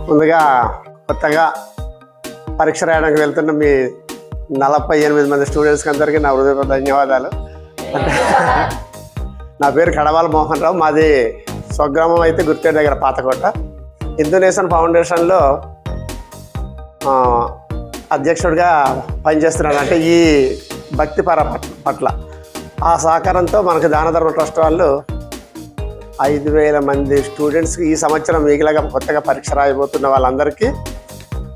ముందుగా కొత్తగా పరీక్ష రాయడానికి వెళ్తున్న మీ 48 మంది స్టూడెంట్స్కి అందరికీ నా హృదయపూర్వక ధన్యవాదాలు. నా పేరు కడవాల మోహన్ రావు. మాది స్వగ్రామం అయితే గుర్తేరు దగ్గర పాతకోట. హిందూ నేషన్ ఫౌండేషన్లో అధ్యక్షుడిగా పనిచేస్తున్నాను. అంటే ఈ భక్తి పట్ల ఆ సహకారంతో మనకు దాన ధర్మ ట్రస్ట్ వాళ్ళు 5,000 మంది స్టూడెంట్స్కి ఈ సంవత్సరం మిగిలిగా కొత్తగా పరీక్ష రాయబోతున్న వాళ్ళందరికీ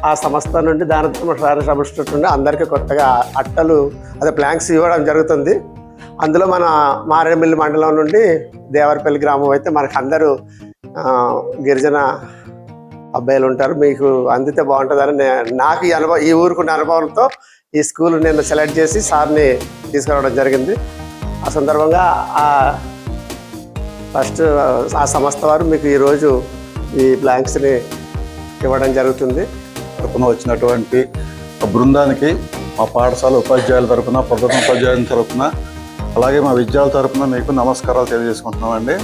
ఆ సంస్థ నుండి దాన ధర్మ ట్రస్ట్ నుండి అందరికీ కొత్తగా అట్టలు ప్లాంక్స్ ఇవ్వడం జరుగుతుంది. అందులో మన మారేడుమిల్లి మండలం నుండి దేవరపల్లి గ్రామం అయితే మనకు అందరూ గిరిజన అబ్బాయిలు ఉంటారు. మీకు అందితే బాగుంటుందని నాకు ఈ ఊరుకున్న అనుభవంతో ఈ స్కూల్ నేను సెలెక్ట్ చేసి సార్ని తీసుకురావడం జరిగింది. ఆ సందర్భంగా ఫస్ట్ ఆ సంస్థ వారు మీకు ఈరోజు ఈ బ్లాంక్స్ని ఇవ్వడం జరుగుతుంది. తరపున వచ్చినటువంటి బృందానికి మా పాఠశాల ఉపాధ్యాయుల తరపున, ప్రధాన ఉపాధ్యాయుల తరపున, అలాగే మా విద్యార్థుల తరపున మీకు నమస్కారాలు తెలియజేసుకుంటున్నామండి.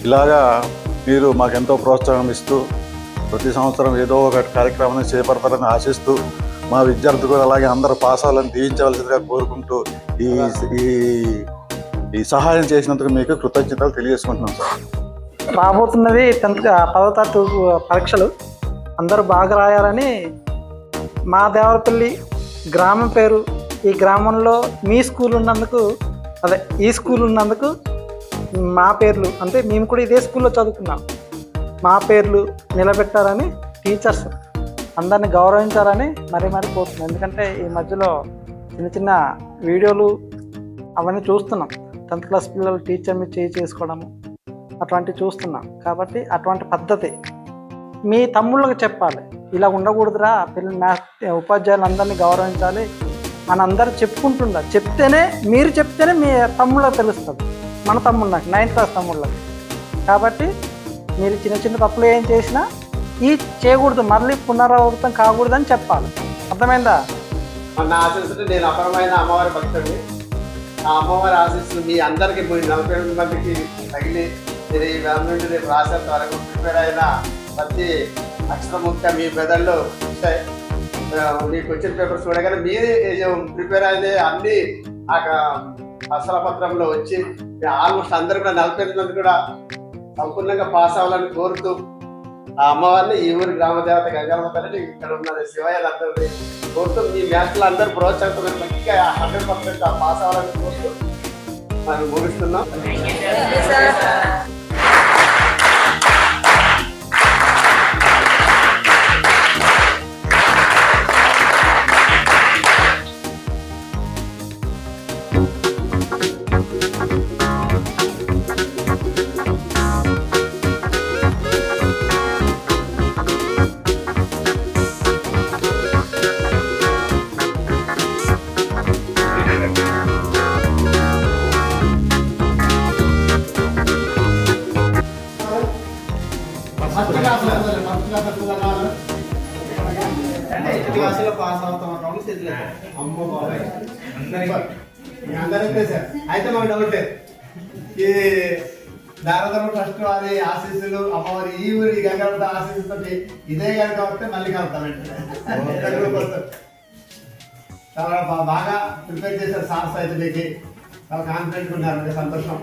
ఇలాగా మీరు మాకెంతో ప్రోత్సాహం ఇస్తూ ప్రతి సంవత్సరం ఏదో ఒక కార్యక్రమాన్ని చేపడతారని ఆశిస్తూ మా విద్యార్థులు కూడా అలాగే అందరూ పాస్ అవ్వాలని దీవించవలసిందిగా కోరుకుంటూ ఈ సహాయం చేసినందుకు మీకు కృతజ్ఞతలు తెలియజేసుకుంటున్నాం సార్. రాబోతున్నది 10వ తరగతి పరీక్షలు, అందరూ బాగా రాయాలని మా దేవరపల్లి గ్రామం పేరు, ఈ గ్రామంలో మీ స్కూల్ ఉన్నందుకు ఈ స్కూల్ ఉన్నందుకు మా పేర్లు, అంటే మేము కూడా ఇదే స్కూల్లో చదువుకున్నాం, మా పేర్లు నిలబెట్టారని టీచర్స్ అందరిని గౌరవించాలని మరీ కోరుతున్నాం. ఎందుకంటే ఈ మధ్యలో చిన్న చిన్న వీడియోలు అవన్నీ చూస్తున్నాం. 10th క్లాస్ పిల్లలు టీచర్ మీద చేసుకోవడము అటువంటివి చూస్తున్నాం. కాబట్టి అటువంటి పద్ధతి మీ తమ్ముళ్ళకి చెప్పాలి, ఇలా ఉండకూడదురా, ఉపాధ్యాయులు అందరినీ గౌరవించాలి అని అందరూ చెప్తేనే మీ తమ్ముళ్ళకి తెలుస్తుంది. మన తమ్ముళ్ళకి 9th క్లాస్ తమ్ముళ్ళకి. కాబట్టి మీరు చిన్న చిన్న తప్పులు ఏం చేసినా చేయకూడదు, మళ్ళీ పునరావృతం కాకూడదని చెప్పాలి. అర్థమైందా? నా ఆశీస్సులు, నేను అపరమైన అమ్మవారి భక్తుడిని. ఆ అమ్మవారి ఆశీస్సులు మీ అందరికీ 48 మందికి తగిలి మీరు ఈ వేల నుండి రేపు రాసేంత వరకు ప్రిపేర్ అయిన ప్రతి అక్షరముఖ్య మీ మెదళ్ళు వస్తాయి. మీకు వచ్చిన పేపర్స్ చూడగానే మీరు ప్రిపేర్ అయితే అన్ని అసల పత్రంలో వచ్చి ఆల్మోస్ట్ అందరూ కూడా 48 మంది కూడా సంపూర్ణంగా పాస్ అవ్వాలని కోరుతూ ఆ అమ్మవారిని, ఈ ఊరి గ్రామదేవత గంగారమ్మని, ఇక్కడ ఉన్న శివయ్యలు అందరినీ కోరుతూ మీ మ్యాథ్స్లో అందరూ ప్రోత్సాహం మంచిగా 100% పాస్ అవ్వాలని కోరుతూ మనం ముగిస్తున్నాం. పాస్ అవుతాం అమ్మో బాబాయ్ అందరికీ సార్. అయితే మాకు డౌట్, ఈ దానధర్మ ట్రస్ట్ వారి ఆశీస్సులు, అమ్మవారి ఈ ఊరి గంగారమ్మ ఆశీస్సుతో ఇదే కనుక వస్తే మళ్ళీ కలుపుతామంటే చాలా బాగా ప్రిపేర్ చేశారు సార్స్. అయితే మీకు చాలా కాన్ఫిడెంట్గా ఉన్నారు, సంతోషం.